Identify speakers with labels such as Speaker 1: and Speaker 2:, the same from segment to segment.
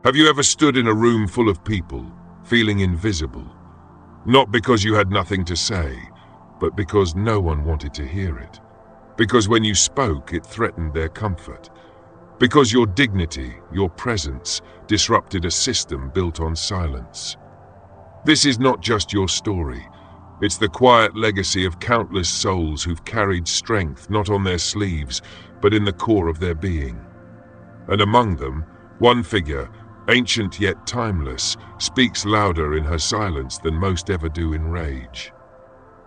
Speaker 1: Have you ever stood in a room full of people, feeling invisible? Not because you had nothing to say, but because no one wanted to hear it. Because when you spoke, it threatened their comfort. Because your dignity, your presence, disrupted a system built on silence. This is not just your story. It's the quiet legacy of countless souls who've carried strength not on their sleeves, but in the core of their being. And among them, one figure, ancient yet timeless, speaks louder in her silence than most ever do in rage.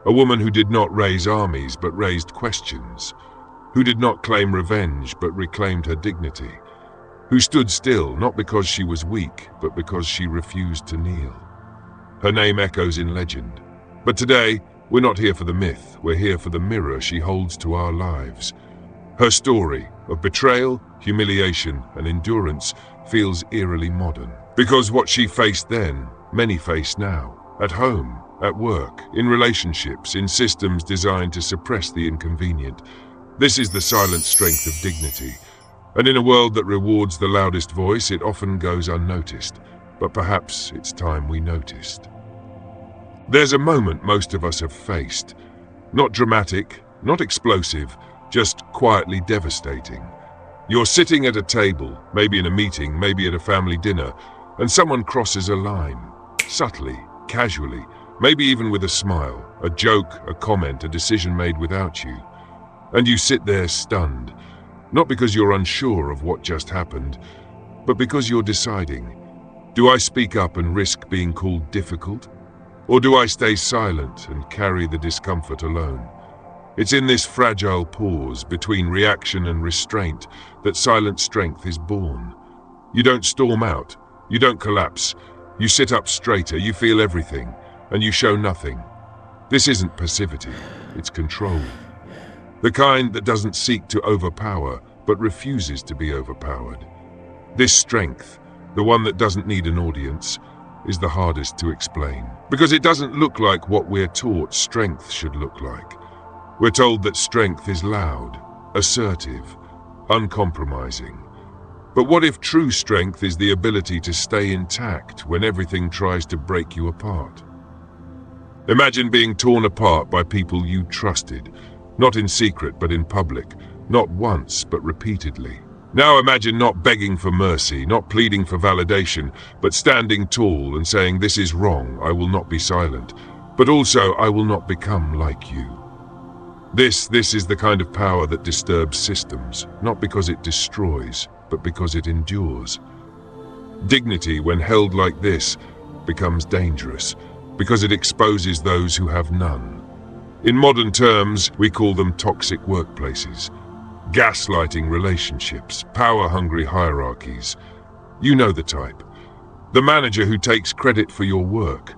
Speaker 1: A woman who did not raise armies but raised questions, who did not claim revenge but reclaimed her dignity, who stood still not because she was weak but because she refused to kneel. Her name echoes in legend. But today, we're not here for the myth, we're here for the mirror she holds to our lives. Her story of betrayal, humiliation, and endurance feels eerily modern. Because what she faced then, many face now. At home, at work, in relationships, in systems designed to suppress the inconvenient. This is the silent strength of dignity. And in a world that rewards the loudest voice, it often goes unnoticed. But perhaps it's time we noticed. There's a moment most of us have faced. Not dramatic, not explosive, just quietly devastating. You're sitting at a table, maybe in a meeting, maybe at a family dinner, and someone crosses a line, subtly, casually, maybe even with a smile, a joke, a comment, a decision made without you. And you sit there stunned, not because you're unsure of what just happened, but because you're deciding, do I speak up and risk being called difficult? Or do I stay silent and carry the discomfort alone? It's in this fragile pause between reaction and restraint that silent strength is born. You don't storm out, you don't collapse, you sit up straighter, you feel everything, and you show nothing. This isn't passivity, it's control. The kind that doesn't seek to overpower, but refuses to be overpowered. This strength, the one that doesn't need an audience, is the hardest to explain. Because it doesn't look like what we're taught strength should look like. We're told that strength is loud, assertive, uncompromising. But what if true strength is the ability to stay intact when everything tries to break you apart? Imagine being torn apart by people you trusted, not in secret but in public, not once but repeatedly. Now imagine not begging for mercy, not pleading for validation, but standing tall and saying, this is wrong, I will not be silent, but also I will not become like you. This is the kind of power that disturbs systems, not because it destroys, but because it endures. Dignity, when held like this, becomes dangerous, because it exposes those who have none. In modern terms, we call them toxic workplaces. Gaslighting relationships, power-hungry hierarchies. You know the type. The manager who takes credit for your work.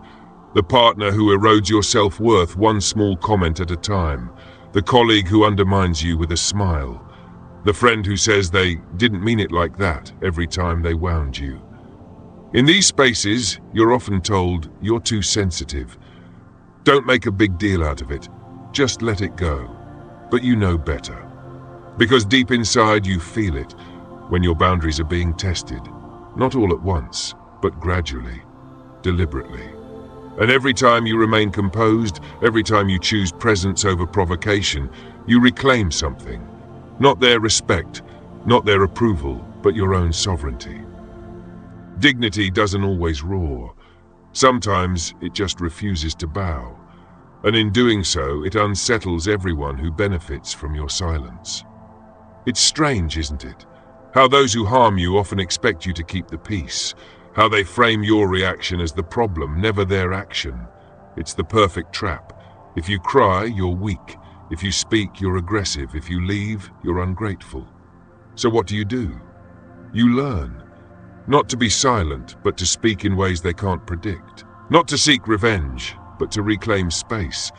Speaker 1: The partner who erodes your self-worth one small comment at a time. The colleague who undermines you with a smile. The friend who says they didn't mean it like that every time they wound you. In these spaces, you're often told, you're too sensitive. Don't make a big deal out of it. Just let it go. But you know better. Because deep inside you feel it when your boundaries are being tested. Not all at once, but gradually, deliberately. And every time you remain composed, every time you choose presence over provocation, you reclaim something. Not their respect, not their approval, but your own sovereignty. Dignity doesn't always roar. Sometimes it just refuses to bow. And in doing so, it unsettles everyone who benefits from your silence. It's strange, isn't it? How those who harm you often expect you to keep the peace. How they frame your reaction as the problem, never their action. It's the perfect trap. If you cry, you're weak. If you speak, you're aggressive. If you leave, you're ungrateful. So what do? You learn. Not to be silent, but to speak in ways they can't predict. Not to seek revenge, but to reclaim space.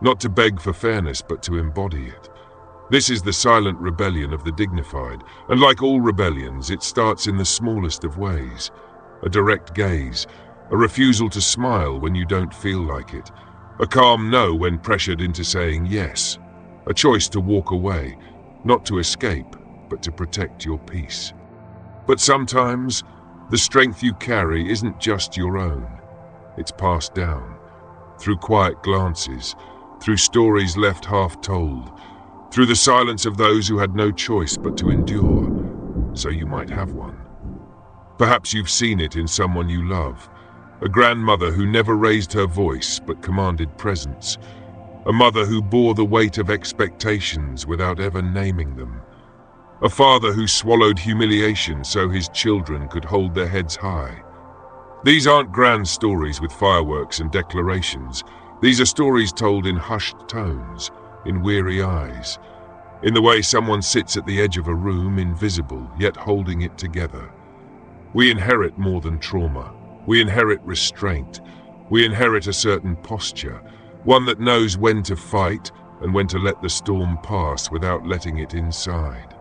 Speaker 1: Not to beg for fairness, but to embody it. This is the silent rebellion of the dignified, and like all rebellions, it starts in the smallest of ways. A direct gaze, a refusal to smile when you don't feel like it, a calm no when pressured into saying yes, a choice to walk away, not to escape, but to protect your peace. But sometimes, The strength you carry isn't just your own. It's passed down, through quiet glances, through stories left half told, through the silence of those who had no choice but to endure, so you might have one. Perhaps you've seen it in someone you love, a grandmother who never raised her voice but commanded presence, a mother who bore the weight of expectations without ever naming them, a father who swallowed humiliation so his children could hold their heads high. These aren't grand stories with fireworks and declarations. These are stories told in hushed tones, in weary eyes, in the way someone sits at the edge of a room, invisible, yet holding it together. We inherit more than trauma. We inherit restraint. We inherit a certain posture, one that knows when to fight and when to let the storm pass without letting it inside.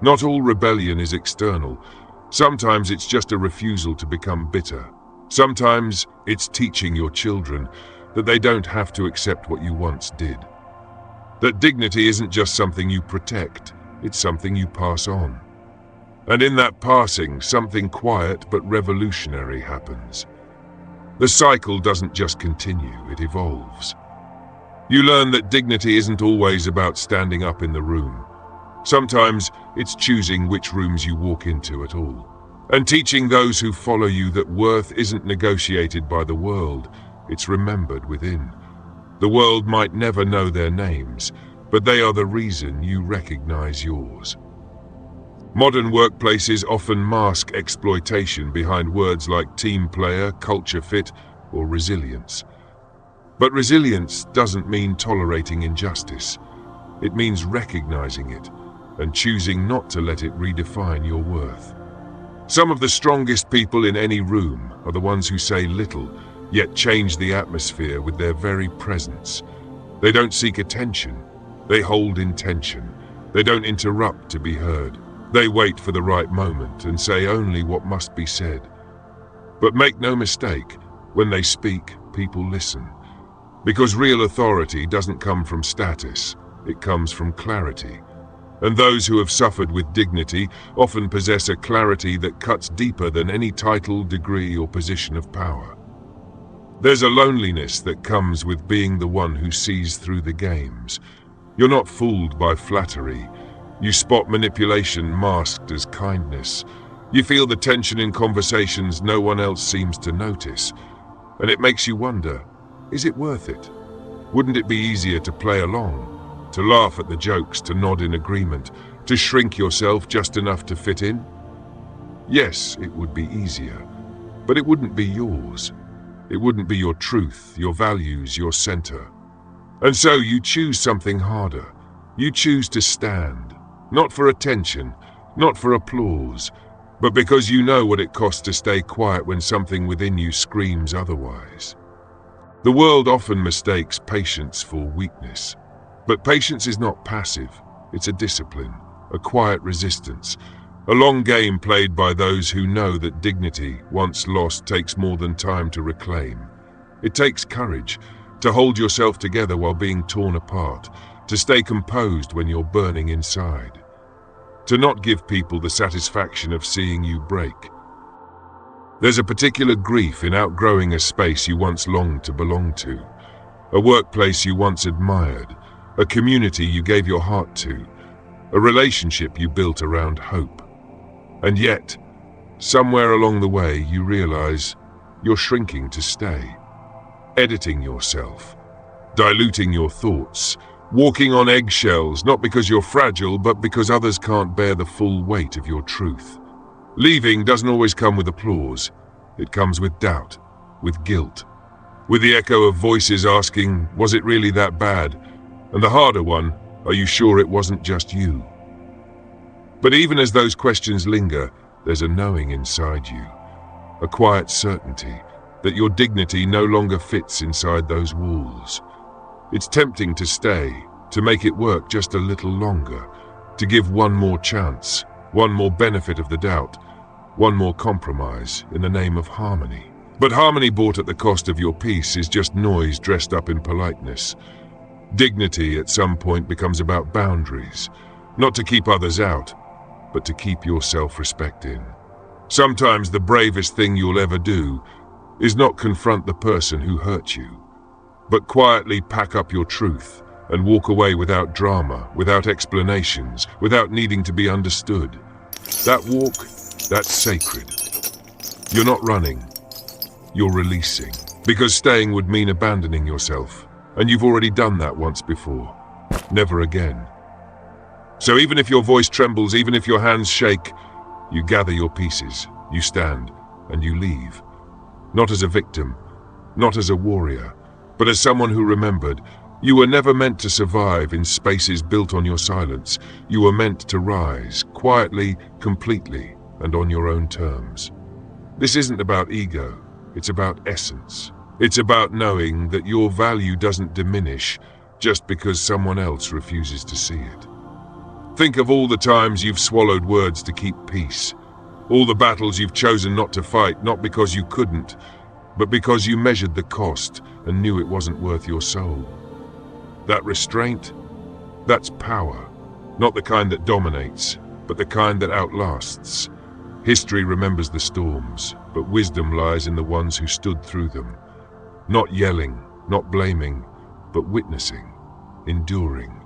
Speaker 1: Not all rebellion is external. Sometimes it's just a refusal to become bitter. Sometimes it's teaching your children that they don't have to accept what you once did. That dignity isn't just something you protect, it's something you pass on. And in that passing, something quiet but revolutionary happens. The cycle doesn't just continue, it evolves. You learn that dignity isn't always about standing up in the room. Sometimes it's choosing which rooms you walk into at all, and teaching those who follow you that worth isn't negotiated by the world, it's remembered within. The world might never know their names, but they are the reason you recognize yours. Modern workplaces often mask exploitation behind words like team player, culture fit, or resilience. But resilience doesn't mean tolerating injustice. It means recognizing it and choosing not to let it redefine your worth. Some of the strongest people in any room are the ones who say little, yet change the atmosphere with their very presence. They don't seek attention, they hold intention. They don't interrupt to be heard. They wait for the right moment and say only what must be said. But make no mistake, when they speak, people listen. Because real authority doesn't come from status, it comes from clarity. And those who have suffered with dignity often possess a clarity that cuts deeper than any title, degree, or position of power. There's a loneliness that comes with being the one who sees through the games. You're not fooled by flattery. You spot manipulation masked as kindness. You feel the tension in conversations no one else seems to notice. And it makes you wonder, is it worth it? Wouldn't it be easier to play along? To laugh at the jokes, to nod in agreement, to shrink yourself just enough to fit in? Yes, it would be easier, but it wouldn't be yours. It wouldn't be your truth, your values, your center. And so you choose something harder. You choose to stand, not for attention, not for applause, but because you know what it costs to stay quiet when something within you screams otherwise. The world often mistakes patience for weakness. But patience is not passive, it's a discipline, a quiet resistance, a long game played by those who know that dignity, once lost, takes more than time to reclaim. It takes courage to hold yourself together while being torn apart, to stay composed when you're burning inside, to not give people the satisfaction of seeing you break. There's a particular grief in outgrowing a space you once longed to belong to, a workplace you once admired, a community you gave your heart to, a relationship you built around hope. And yet, somewhere along the way, you realize you're shrinking to stay, editing yourself, diluting your thoughts, walking on eggshells, not because you're fragile, but because others can't bear the full weight of your truth. Leaving doesn't always come with applause. It comes with doubt, with guilt, with the echo of voices asking, was it really that bad? And the harder one, are you sure it wasn't just you? But even as those questions linger, there's a knowing inside you, a quiet certainty that your dignity no longer fits inside those walls. It's tempting to stay, to make it work just a little longer, to give one more chance, one more benefit of the doubt, one more compromise in the name of harmony. But harmony bought at the cost of your peace is just noise dressed up in politeness. Dignity at some point becomes about boundaries, not to keep others out, but to keep your self-respect in. Sometimes the bravest thing you'll ever do is not confront the person who hurt you, but quietly pack up your truth and walk away without drama, without explanations, without needing to be understood. That walk, that's sacred. You're not running, you're releasing. Because staying would mean abandoning yourself, and you've already done that once before. Never again. So even if your voice trembles, even if your hands shake, you gather your pieces, you stand, and you leave. Not as a victim, not as a warrior, but as someone who remembered, you were never meant to survive in spaces built on your silence. You were meant to rise, quietly, completely, and on your own terms. This isn't about ego, it's about essence. It's about knowing that your value doesn't diminish just because someone else refuses to see it. Think of all the times you've swallowed words to keep peace. All the battles you've chosen not to fight, not because you couldn't, but because you measured the cost and knew it wasn't worth your soul. That restraint, that's power. Not the kind that dominates, but the kind that outlasts. History remembers the storms, but wisdom lies in the ones who stood through them. Not yelling, not blaming, but witnessing, enduring.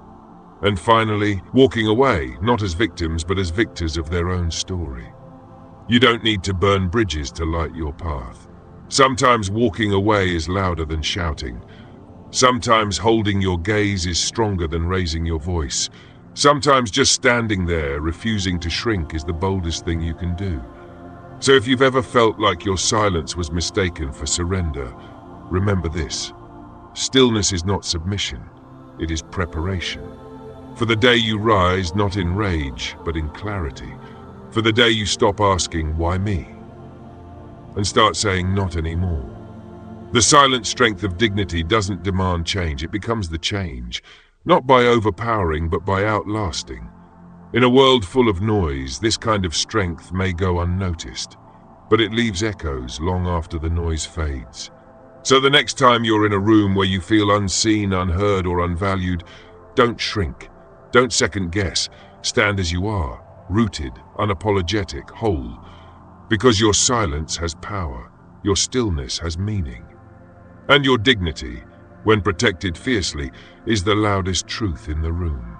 Speaker 1: And finally, walking away, not as victims, but as victors of their own story. You don't need to burn bridges to light your path. Sometimes walking away is louder than shouting. Sometimes holding your gaze is stronger than raising your voice. Sometimes just standing there, refusing to shrink, is the boldest thing you can do. So if you've ever felt like your silence was mistaken for surrender, remember this. Stillness is not submission, it is preparation. For the day you rise, not in rage, but in clarity. For the day you stop asking, why me? And start saying, not anymore. The silent strength of dignity doesn't demand change, it becomes the change. Not by overpowering, but by outlasting. In a world full of noise, this kind of strength may go unnoticed, but it leaves echoes long after the noise fades. So the next time you're in a room where you feel unseen, unheard, or unvalued, don't shrink, don't second guess, stand as you are, rooted, unapologetic, whole, because your silence has power, your stillness has meaning. And your dignity, when protected fiercely, is the loudest truth in the room.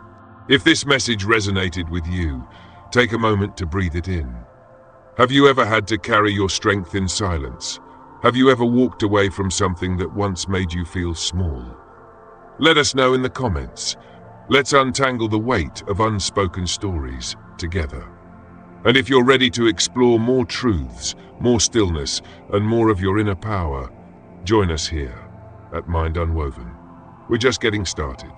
Speaker 1: If this message resonated with you, take a moment to breathe it in. Have you ever had to carry your strength in silence? Have you ever walked away from something that once made you feel small? Let us know in the comments. Let's untangle the weight of unspoken stories together. And if you're ready to explore more truths, more stillness, and more of your inner power, join us here at Mind Unwoven. We're just getting started.